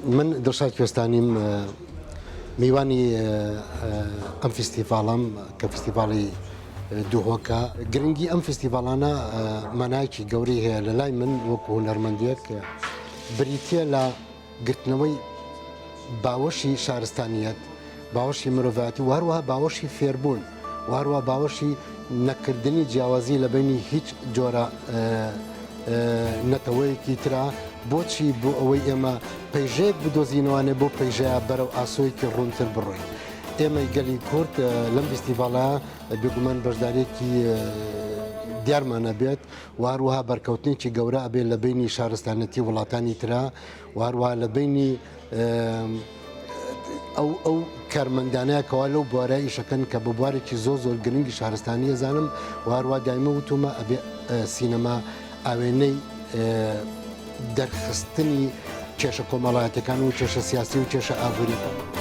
من دڵشاد کوێستانیم میوانی ئەم فستیڤاڵم کە فستیڤاڵی دووهۆکە گرنگی ئەم فستیڤاڵانە مانایکی گەورەی هەیە لە لای من وەکو هونەرمەندێک بریتە لە گرتنەوەی باوەشی شارستانیەت، باوەشی مرۆڤایەتی و هەروەها باوەشی فێربوون و هەروەها باوەشی نەکردنی جیاوازی لە بینی هیچ جۆرە نەتەوەیەکی ترا بۆچی بۆ ئەوەی ئێمە پەیژەیەک بدۆزینەوانێ بۆ پەیژەیە بەرەو ئاسۆیەکی ڕوونتر بڕۆین. ئێمە گەلی کورد لەم فستیڤاڵە بێگومان بەشدارێکی دیارمانە بێت و هەروەها بەرکەوتنێکی گەورە ئەبێت لە بینی شارستانەتی وڵاتانی ترا و هەروەها لە بینی ئەو کارمەندانەیە کەوا لەو بوارای ئیشەکەن کە بە بوارێکی زۆر گرنگی شارستانی ئەزانم و هەروەها دایمە وتومە ئەبێ سینەما ئاوێنەی دەرخستنی کێشە کۆمەڵایەتەکان و کێشە سیاسی و کێشە ئابوووریەکان.